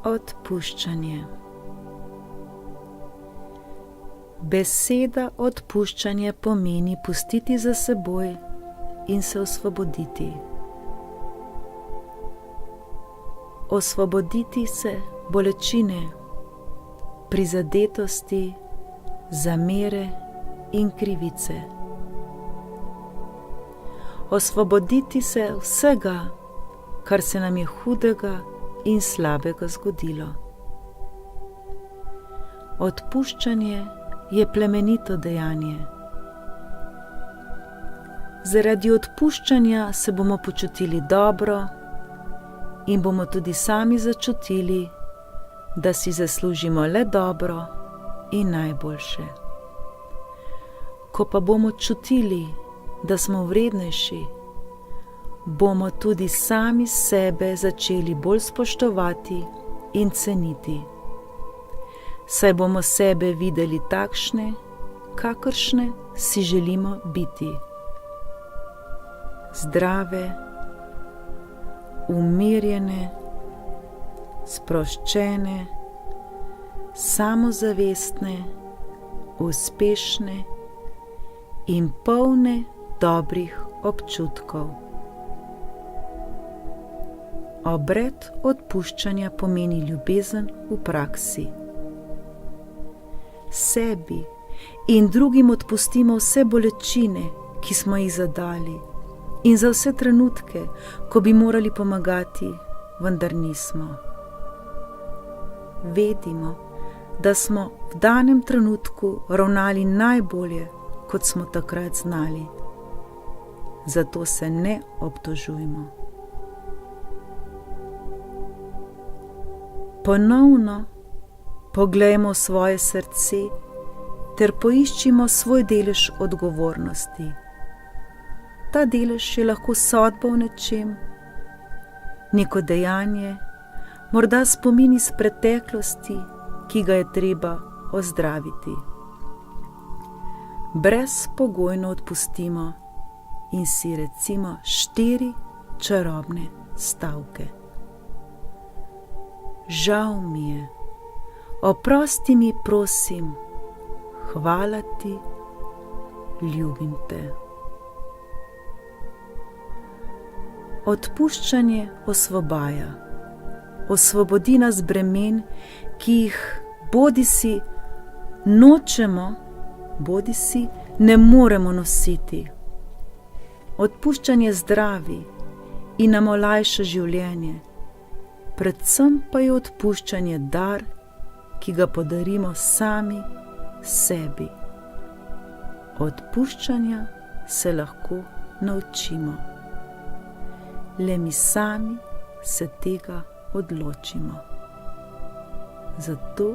Odpuščanje. Beseda odpuščanje pomeni pustiti za seboj in se osvoboditi. Osvoboditi se bolečine, prizadetosti, zamere in krivice. Osvoboditi se vsega, kar se nam je hudega in slabega zgodilo. Odpuščanje je plemenito dejanje. Zaradi odpuščanja se bomo počutili dobro in bomo tudi sami začutili, da si zaslužimo le dobro in najboljše. Ko pa bomo čutili, da smo vrednejši, bomo tudi sami sebe začeli bolj spoštovati in ceniti. Saj bomo sebe videli takšne, kakršne si želimo biti. Zdrave, umirjene, sproščene, samozavestne, uspešne in polne dobrih občutkov. Obred odpuščanja pomeni ljubezen v praksi. Sebi in drugim odpustimo vse bolečine, ki smo jih zadali, in za vse trenutke, ko bi morali pomagati, vendar nismo. Vedimo, da smo v danem trenutku ravnali najbolje, kot smo takrat znali. Zato se ne obtožujmo. Ponovno poglejmo v svoje srce ter poiščimo svoj delež odgovornosti. Ta delež je lahko sodba v nečem, neko dejanje, morda spomin iz preteklosti, ki ga je treba ozdraviti. Brezpogojno odpustimo in si recimo 4 čarobne stavke. Žal mi je, oprosti mi, prosim, hvala ti, ljubim te. Odpuščanje osvobaja. Osvobodi nas bremen, ki jih bodisi nočemo, bodisi ne moremo nositi. Odpuščanje zdravi in nam olajša življenje. Predvsem pa je odpuščanje dar, ki ga podarimo sami sebi. Odpuščanja se lahko naučimo. Le mi sami se tega odločimo. Zato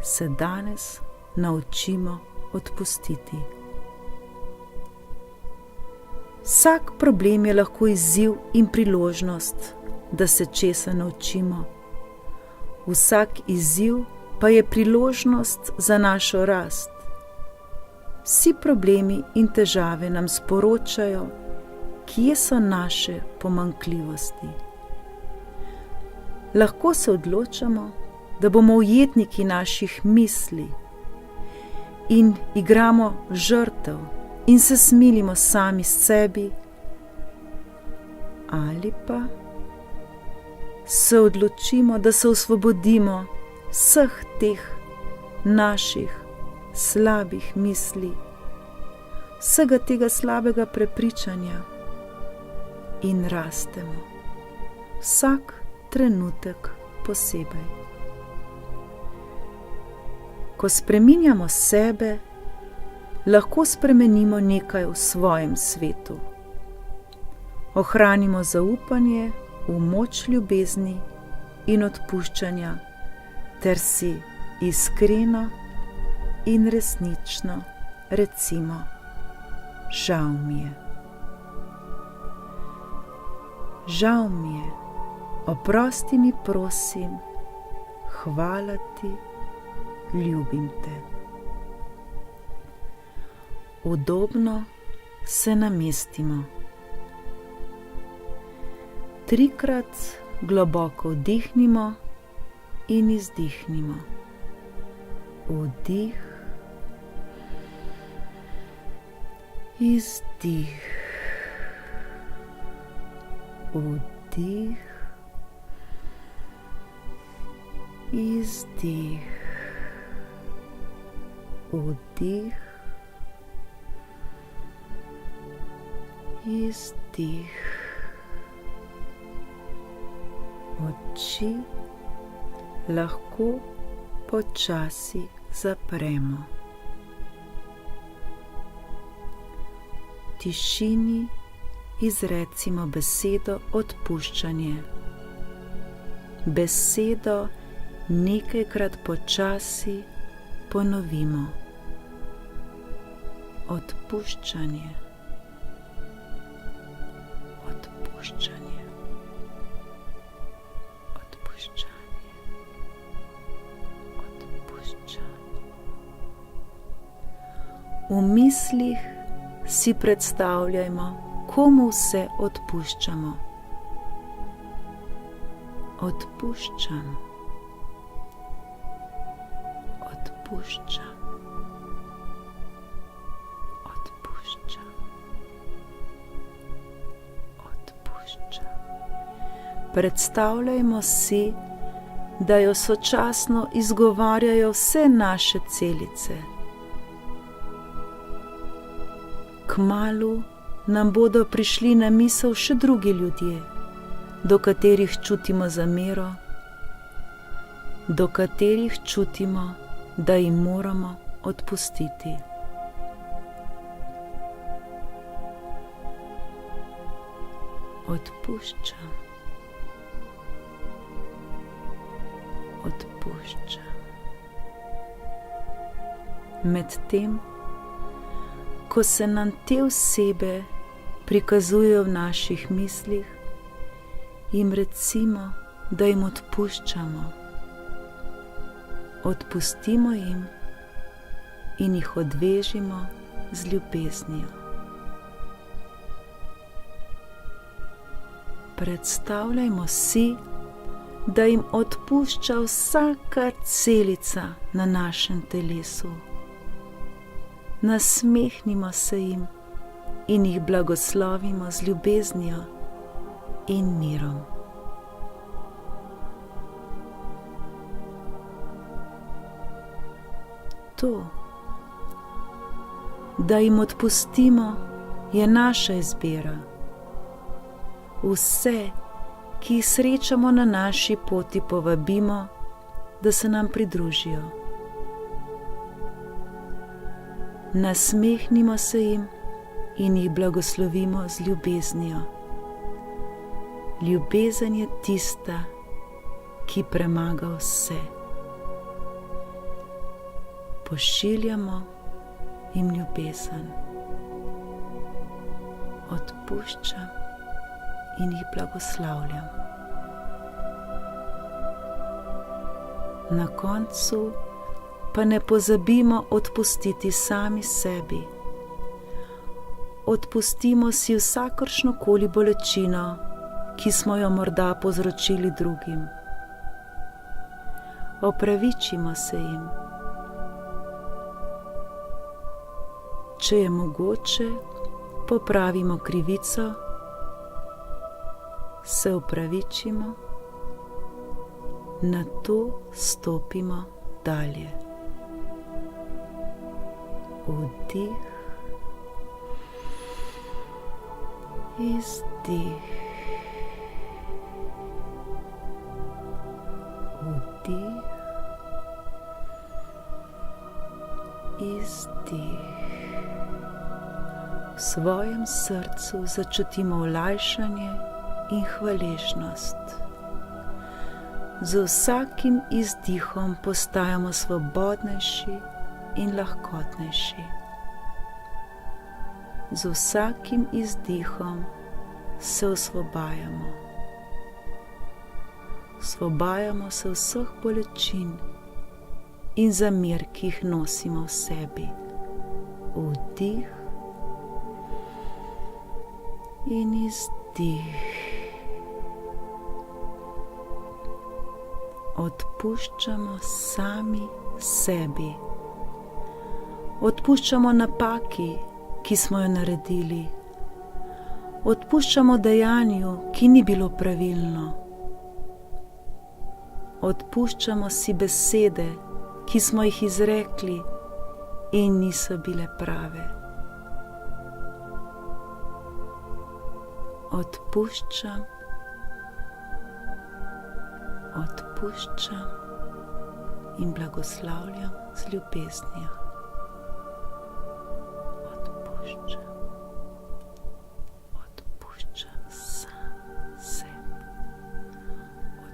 se danes naučimo odpustiti. Vsak problem je lahko izziv in priložnost, da se česa naučimo. Vsak izziv pa je priložnost za našo rast. Vsi problemi in težave nam sporočajo, kje so naše pomanjkljivosti. Lahko se odločamo, da bomo ujetniki naših misli in igramo žrtev in se smilimo sami sebi, ali pa se odločimo, da se osvobodimo vseh teh naših slabih misli, vsega tega slabega prepričanja in rastemo vsak trenutek posebej. Ko spreminjamo sebe, lahko spremenimo nekaj v svojem svetu. Ohranimo zaupanje v moč ljubezni in odpuščanja ter si iskreno in resnično recimo: žal mi je. Žal mi je, oprosti mi, prosim, hvala ti, ljubim te. Udobno se namestimo. 3-krat globoko vdihnimo in izdihnimo. Vdih, izdih, vdih, izdih, vdih, izdih. Oči lahko počasi zapremo. V tišini izrecimo besedo odpuščanje. Besedo nekajkrat počasi ponovimo. Odpuščanje, odpuščanje, odpuščanje, odpuščanje. V mislih si predstavljajmo, komu vse odpuščamo. Odpuščam, odpuščam, odpuščam, odpuščam. Predstavljajmo si, da jo sočasno izgovarjajo vse naše celice. Kmalu nam bodo prišli na misel še drugi ljudje, do katerih čutimo zamero, do katerih čutimo, da jim moramo odpustiti. Odpuščam, odpuščam. Medtem, ko se nam te osebe prikazujejo v naših mislih, jim recimo, da jim odpuščamo. Odpustimo jim in jih odvežimo z ljubeznijo. Predstavljajmo si, da jim odpušča vsaka celica na našem telesu. Nasmehnimo se jim in jih blagoslovimo z ljubeznijo in mirom. To, da jim odpustimo, je naša izbira. Vse, ki jih srečamo na naši poti, povabimo, da se nam pridružijo. Nasmehnimo se jim in jih blagoslovimo z ljubeznijo. Ljubezen je tista, ki premaga vse. Pošiljamo jim ljubezen. Odpuščam in jih blagoslavljam. Na koncu pa ne pozabimo odpustiti sami sebi. Odpustimo si vsakršnokoli bolečino, ki smo jo morda povzročili drugim. Opravičimo se jim. Če je mogoče, popravimo krivico, se opravičimo, nato stopimo dalje. Vdih, izdih, vdih, izdih. V svojem srcu začutimo olajšanje in hvaležnost. Z vsakim izdihom postajamo svobodnejši in lahkotnejši. Z vsakim izdihom se osvobajamo. Osvobajamo se vseh bolečin in zamer, ki jih nosimo v sebi. Vdih in izdih. Odpuščamo sami sebi. Odpuščamo napaki, ki smo jo naredili. Odpuščamo dejanju, ki ni bilo pravilno. Odpuščamo si besede, ki smo jih izrekli in niso bile prave. Odpuščam in blagoslavljam z ljubeznijo. Odpuščam sam sebi.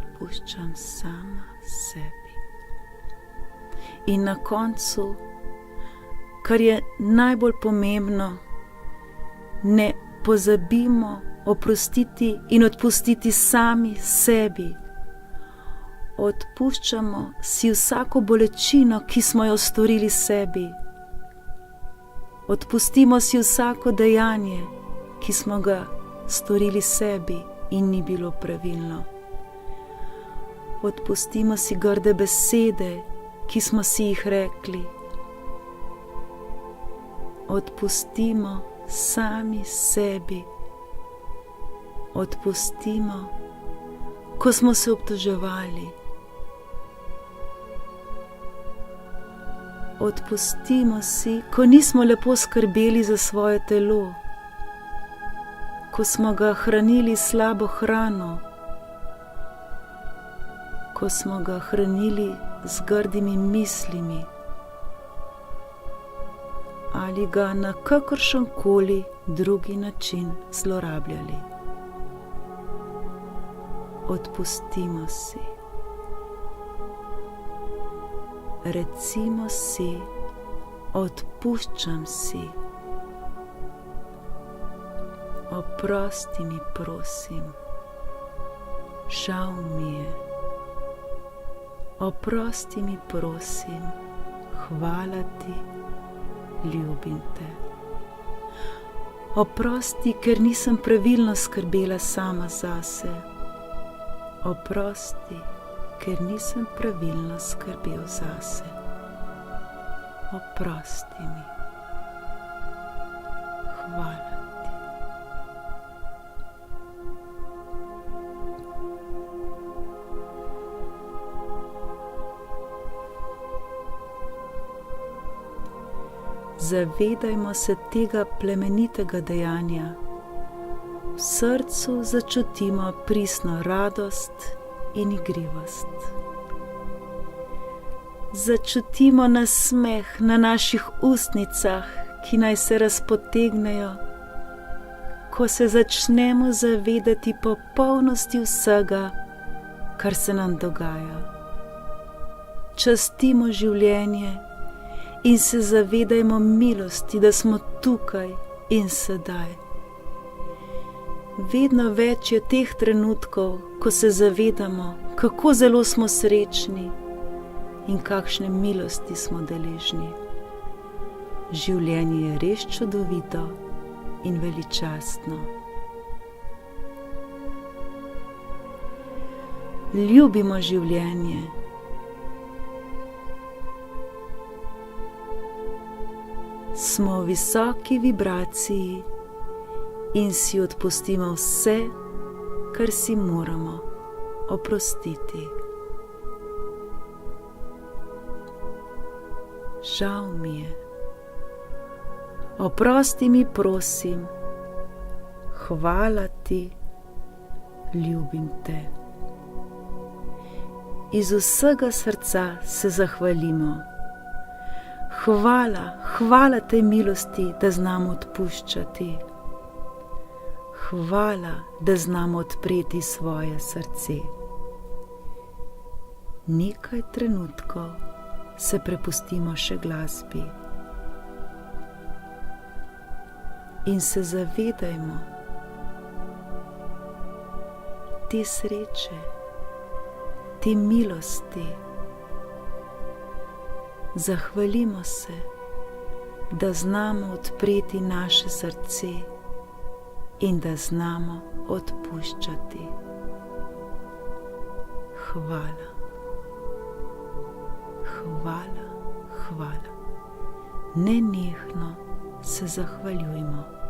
Odpuščam sama sebi. In na koncu, kar je najbolj pomembno, ne pozabimo oprostiti in odpustiti sami sebi. Odpuščamo si vsako bolečino, ki smo jo storili sebi. Odpustimo si vsako dejanje, ki smo ga storili sebi in ni bilo pravilno. Odpustimo si grde besede, ki smo si jih rekli. Odpustimo sami sebi. Odpustimo, ko smo se obtoževali. Odpustimo si, ko nismo lepo skrbeli za svoje telo, ko smo ga hranili slabo hrano, ko smo ga hranili z grdimi mislimi ali ga na kakršenkoli drugi način zlorabljali. Odpustimo si. Recimo si, odpuščam si. Oprosti mi, prosim. Žal mi je. Oprosti mi, prosim. Hvala ti, ljubim te. Oprosti, ker nisem pravilno skrbela sama zase. Oprosti, ker nisem pravilno skrbel zase. Oprosti mi. Hvala ti. Zavedajmo se tega plemenitega dejanja. V srcu začutimo pristno radost in igrivost. Začutimo nasmeh na naših ustnicah, ki naj se razpotegnejo, ko se začnemo zavedati popolnosti vsega, kar se nam dogaja. Častimo življenje in se zavedajmo milosti, da smo tukaj in sedaj. Vedno več je teh trenutkov, ko se zavedamo, kako zelo smo srečni in kakšne milosti smo deležni. Življenje je res čudovito in veličastno. Ljubimo življenje. Smo v visoki vibraciji in si odpustimo vse, kar si moramo oprostiti. Žal mi je. Oprosti mi, prosim. Hvala ti, ljubim te. Iz vsega srca se zahvalimo. Hvala tej milosti, da znamo odpuščati. Hvala, da znamo odpreti svoje srce. Nekaj trenutkov se prepustimo še glasbi in se zavedajmo te sreče, te milosti. Zahvalimo se, da znamo odpreti naše srce in da znamo odpuščati. Hvala. hvala, hvala. Nenehno se zahvaljujmo.